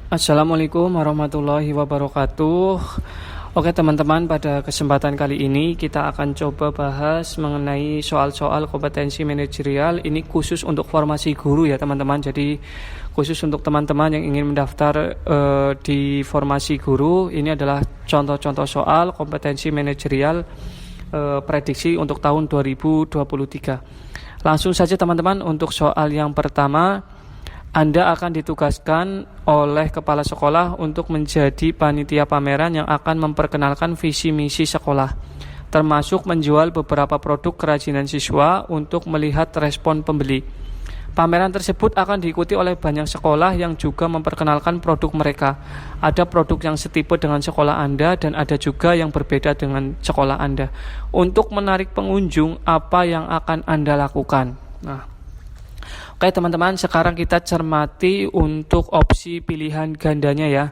Assalamualaikum warahmatullahi wabarakatuh. Oke teman-teman, pada kesempatan kali ini kita akan coba bahas mengenai soal-soal kompetensi manajerial. Ini khusus untuk formasi guru ya teman-teman. Jadi khusus untuk teman-teman yang ingin mendaftar di formasi guru. Ini adalah contoh-contoh soal kompetensi manajerial prediksi untuk tahun 2023. Langsung saja teman-teman, untuk soal yang pertama, Anda akan ditugaskan oleh kepala sekolah untuk menjadi panitia pameran yang akan memperkenalkan visi misi sekolah, termasuk menjual beberapa produk kerajinan siswa untuk melihat respon pembeli. Pameran tersebut akan diikuti oleh banyak sekolah yang juga memperkenalkan produk mereka. Ada produk yang setipe dengan sekolah Anda dan ada juga yang berbeda dengan sekolah Anda. Untuk menarik pengunjung, apa yang akan Anda lakukan? Oke teman-teman, sekarang kita cermati untuk opsi pilihan gandanya ya.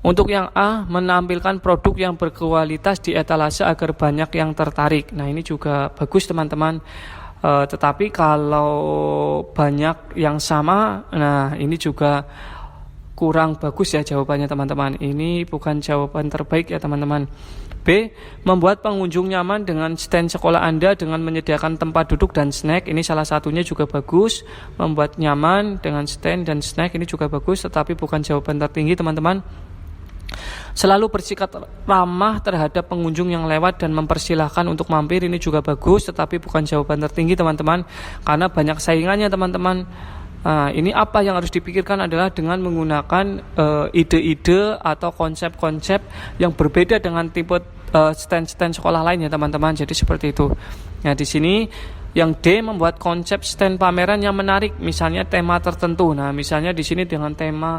Untuk yang A, menampilkan produk yang berkualitas di etalase agar banyak yang tertarik. Nah ini juga bagus teman-teman. Tetapi kalau banyak yang sama, nah ini juga kurang bagus ya jawabannya teman-teman. Ini bukan jawaban terbaik ya teman-teman. B, membuat pengunjung nyaman dengan stand sekolah Anda dengan menyediakan tempat duduk dan snack. Ini salah satunya juga bagus. Membuat nyaman dengan stand dan snack ini juga bagus, tetapi bukan jawaban tertinggi teman-teman. Selalu bersikap ramah terhadap pengunjung yang lewat dan mempersilahkan untuk mampir, ini juga bagus, tetapi bukan jawaban tertinggi teman-teman, karena banyak saingannya teman-teman. Ini apa yang harus dipikirkan adalah dengan menggunakan ide-ide atau konsep-konsep yang berbeda dengan tipe stand-stand sekolah lain ya teman-teman. Jadi seperti itu. Nah di sini yang D, membuat konsep stand pameran yang menarik, misalnya tema tertentu. Nah misalnya di sini dengan tema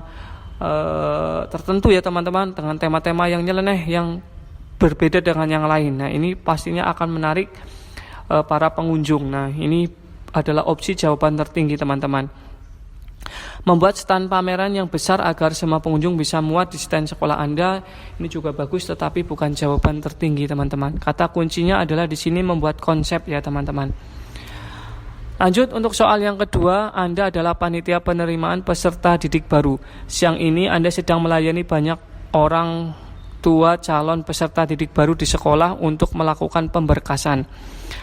tertentu ya teman-teman, dengan tema-tema yang nyeleneh, yang berbeda dengan yang lain. Nah ini pastinya akan menarik para pengunjung. Nah ini adalah opsi jawaban tertinggi teman-teman. Membuat stand pameran yang besar agar semua pengunjung bisa muat di stand sekolah Anda, ini juga bagus, tetapi bukan jawaban tertinggi teman-teman. Kata kuncinya adalah di sini membuat konsep ya teman-teman. Lanjut untuk soal yang kedua, Anda adalah panitia penerimaan peserta didik baru. Siang ini Anda sedang melayani banyak orang tua calon peserta didik baru di sekolah untuk melakukan pemberkasan.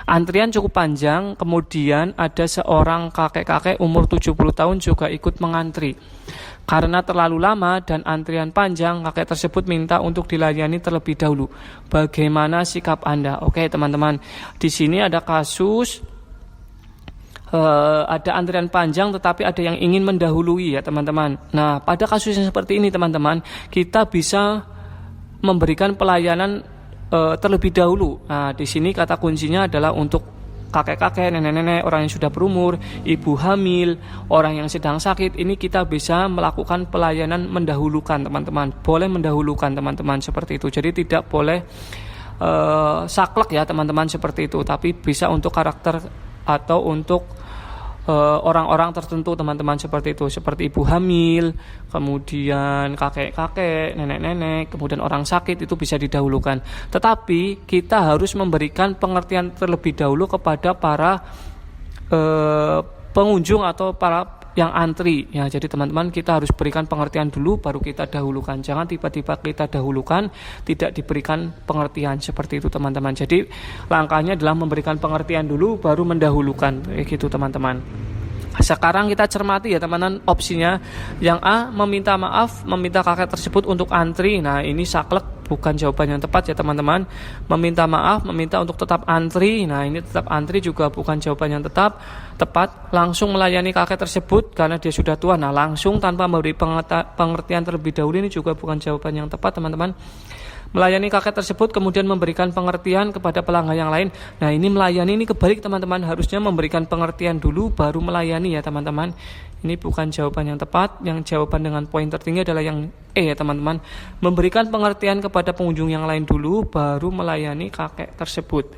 Antrian cukup panjang, kemudian ada seorang kakek-kakek umur 70 tahun juga ikut mengantri. Karena terlalu lama dan antrian panjang, kakek tersebut minta untuk dilayani terlebih dahulu. Bagaimana sikap Anda? Oke teman-teman, di sini ada kasus ada antrian panjang tetapi ada yang ingin mendahului ya teman-teman. Nah pada kasus yang seperti ini teman-teman, kita bisa memberikan pelayanan terlebih dahulu. Nah, di sini kata kuncinya adalah untuk kakek-kakek, nenek-nenek, orang yang sudah berumur, ibu hamil, orang yang sedang sakit. Ini kita bisa melakukan pelayanan mendahulukan, teman-teman. Boleh mendahulukan, teman-teman, seperti itu. Jadi tidak boleh saklek ya, teman-teman, seperti itu. Tapi bisa untuk karakter atau untuk orang-orang tertentu teman-teman, seperti itu, seperti ibu hamil, kemudian kakek-kakek, nenek-nenek, kemudian orang sakit, itu bisa didahulukan. Tetapi kita harus memberikan pengertian terlebih dahulu kepada para pengunjung atau para yang antri ya. Jadi teman-teman, kita harus berikan pengertian dulu baru kita dahulukan. Jangan tiba-tiba kita dahulukan tidak diberikan pengertian, seperti itu teman-teman. Jadi langkahnya adalah memberikan pengertian dulu baru mendahulukan, kayak gitu teman-teman. Sekarang kita cermati ya teman-teman opsinya. Yang A, meminta maaf, meminta kakek tersebut untuk antri. Nah ini saklek, bukan jawaban yang tepat ya teman-teman. Meminta maaf, meminta untuk tetap antri. Nah ini tetap antri juga bukan jawaban yang tepat. Langsung melayani kakek tersebut karena dia sudah tua. Nah langsung tanpa memberi pengertian terlebih dahulu, ini juga bukan jawaban yang tepat teman-teman. Melayani kakek tersebut kemudian memberikan pengertian kepada pelanggan yang lain. Nah ini melayani ini kebalik teman-teman, harusnya memberikan pengertian dulu baru melayani ya teman-teman. Ini bukan jawaban yang tepat. Yang jawaban dengan poin tertinggi adalah yang E ya teman-teman. Memberikan pengertian kepada pengunjung yang lain dulu baru melayani kakek tersebut.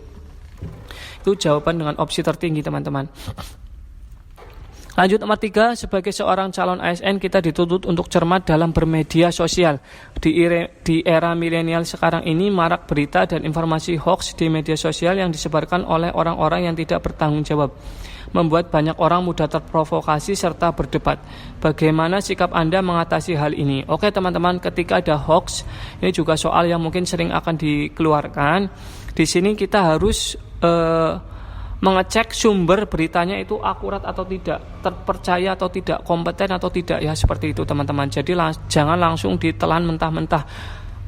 Itu jawaban dengan opsi tertinggi teman-teman. Lanjut nomor 3, sebagai seorang calon ASN kita dituntut untuk cermat dalam bermedia sosial. Di era milenial sekarang ini marak berita dan informasi hoax di media sosial yang disebarkan oleh orang-orang yang tidak bertanggung jawab. membuat banyak orang mudah terprovokasi serta berdebat. Bagaimana sikap Anda mengatasi hal ini? Oke teman-teman, ketika ada hoax, ini juga soal yang mungkin sering akan dikeluarkan. Di sini kita harus mengecek sumber beritanya itu akurat atau tidak, terpercaya atau tidak, kompeten atau tidak, ya seperti itu teman-teman. Jadi jangan langsung ditelan mentah-mentah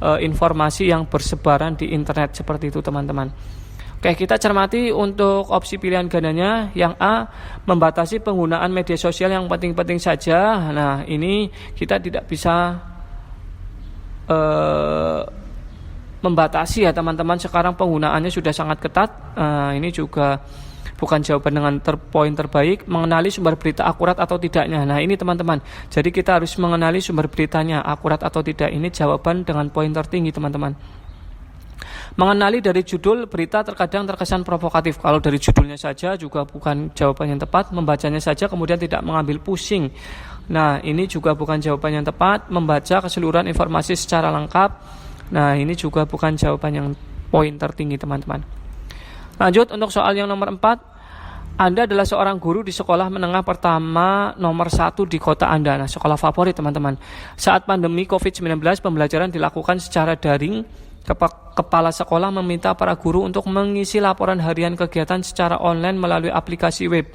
informasi yang bersebaran di internet seperti itu teman-teman. Oke, kita cermati untuk opsi pilihan gandanya. Yang A, membatasi penggunaan media sosial yang penting-penting saja. Nah, ini kita tidak bisa membatasi ya teman-teman. Sekarang penggunaannya sudah sangat ketat. Ini juga bukan jawaban dengan poin terbaik. Mengenali sumber berita akurat atau tidaknya. Nah ini teman-teman, jadi kita harus mengenali sumber beritanya akurat atau tidak. Ini jawaban dengan poin tertinggi teman-teman. Mengenali dari judul berita terkadang terkesan provokatif. Kalau dari judulnya saja juga bukan jawaban yang tepat. Membacanya saja kemudian tidak mengambil pusing. Nah ini juga bukan jawaban yang tepat. Membaca keseluruhan informasi secara lengkap. Nah ini juga bukan jawaban yang poin tertinggi teman-teman. Lanjut untuk soal yang nomor 4. Anda adalah seorang guru di sekolah menengah pertama nomor 1 di kota Anda. Nah, sekolah favorit teman-teman. Saat pandemi COVID-19, pembelajaran dilakukan secara daring. Kepala sekolah meminta para guru untuk mengisi laporan harian kegiatan secara online melalui aplikasi web.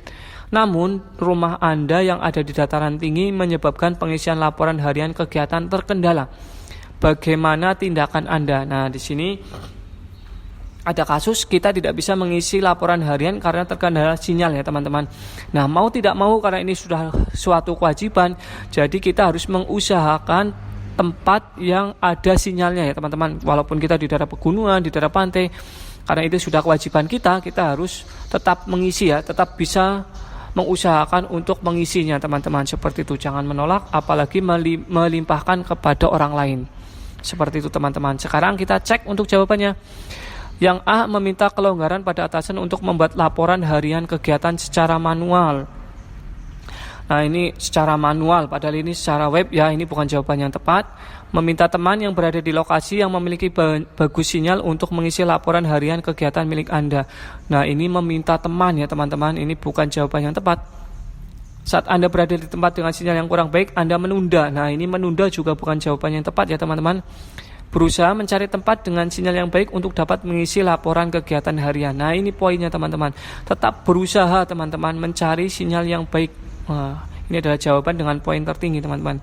Namun, rumah Anda yang ada di dataran tinggi menyebabkan pengisian laporan harian kegiatan terkendala. Bagaimana tindakan Anda? Nah, di sini ada kasus kita tidak bisa mengisi laporan harian karena terkendala sinyal ya teman-teman. Nah mau tidak mau karena ini sudah suatu kewajiban, jadi kita harus mengusahakan tempat yang ada sinyalnya ya teman-teman. Walaupun kita di daerah pegunungan, di daerah pantai, karena itu sudah kewajiban kita harus tetap mengisi ya, tetap bisa mengusahakan untuk mengisinya teman-teman. Seperti itu, jangan menolak apalagi melimpahkan kepada orang lain. Seperti itu teman-teman. Sekarang kita cek untuk jawabannya. Yang A, meminta kelonggaran pada atasan untuk membuat laporan harian kegiatan secara manual. Nah ini secara manual, padahal ini secara web ya, ini bukan jawaban yang tepat. Meminta teman yang berada di lokasi yang memiliki bagus sinyal untuk mengisi laporan harian kegiatan milik Anda. Nah ini meminta teman ya teman-teman, ini bukan jawaban yang tepat. Saat Anda berada di tempat dengan sinyal yang kurang baik, Anda menunda. Nah ini menunda juga bukan jawaban yang tepat ya teman-teman. Berusaha mencari tempat dengan sinyal yang baik untuk dapat mengisi laporan kegiatan harian. Nah ini poinnya teman-teman. Tetap berusaha teman-teman mencari sinyal yang baik. Ini adalah jawaban dengan poin tertinggi teman-teman.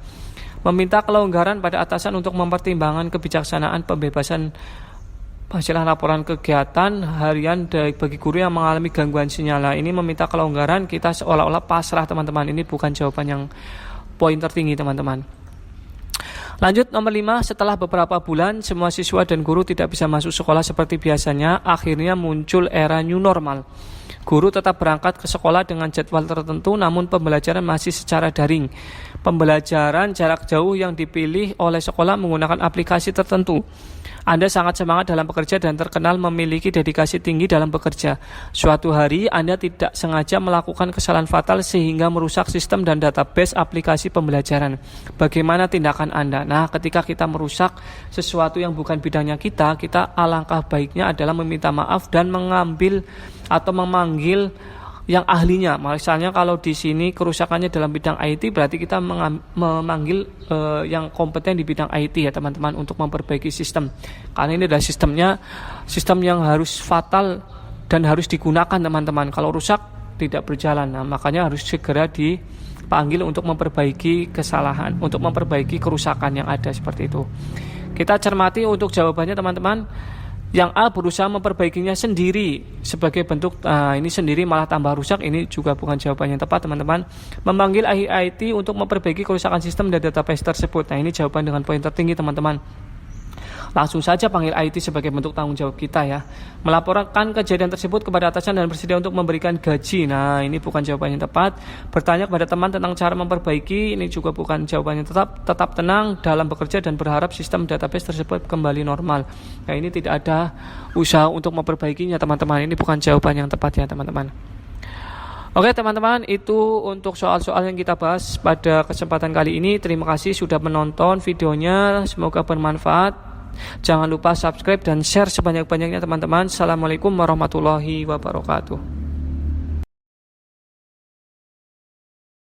Meminta kelonggaran pada atasan untuk mempertimbangkan kebijaksanaan pembebasan hasil laporan kegiatan harian bagi guru yang mengalami gangguan sinyal. Nah ini meminta kelonggaran, kita seolah-olah pasrah teman-teman. Ini bukan jawaban yang poin tertinggi teman-teman. Lanjut nomor 5, setelah beberapa bulan semua siswa dan guru tidak bisa masuk sekolah seperti biasanya, akhirnya muncul era new normal. Guru tetap berangkat ke sekolah dengan jadwal tertentu, namun pembelajaran masih secara daring. Pembelajaran jarak jauh yang dipilih oleh sekolah menggunakan aplikasi tertentu. Anda sangat semangat dalam bekerja dan terkenal memiliki dedikasi tinggi dalam bekerja. Suatu hari Anda tidak sengaja melakukan kesalahan fatal sehingga merusak sistem dan database aplikasi pembelajaran. Bagaimana tindakan Anda? Nah, ketika kita merusak sesuatu yang bukan bidangnya kita alangkah baiknya adalah meminta maaf dan mengambil atau memanggil yang ahlinya. Misalnya kalau di sini kerusakannya dalam bidang IT, berarti kita memanggil yang kompeten di bidang IT ya teman-teman untuk memperbaiki sistem. Karena ini adalah sistem yang harus fatal dan harus digunakan teman-teman. Kalau rusak tidak berjalan. Nah, makanya harus segera dipanggil untuk memperbaiki kesalahan, untuk memperbaiki kerusakan yang ada seperti itu. Kita cermati untuk jawabannya teman-teman. Yang A, berusaha memperbaikinya sendiri sebagai bentuk ini sendiri malah tambah rusak. Ini juga bukan jawaban yang tepat teman-teman. Memanggil ahli IT untuk memperbaiki kerusakan sistem dan database tersebut. Nah ini jawaban dengan poin tertinggi teman-teman. Langsung saja panggil IT sebagai bentuk tanggung jawab kita ya. Melaporkan kejadian tersebut kepada atasan dan bersedia untuk memberikan gaji. Nah ini bukan jawaban yang tepat. Bertanya kepada teman tentang cara memperbaiki. Ini juga bukan jawaban yang tetap. Tetap tenang dalam bekerja dan berharap sistem database tersebut kembali normal. Nah ini tidak ada usaha untuk memperbaikinya teman-teman. Ini bukan jawaban yang tepat ya teman-teman. Oke teman-teman, itu untuk soal-soal yang kita bahas pada kesempatan kali ini. Terima kasih sudah menonton videonya. Semoga bermanfaat. Jangan lupa subscribe dan share sebanyak-banyaknya teman-teman. Assalamualaikum warahmatullahi wabarakatuh.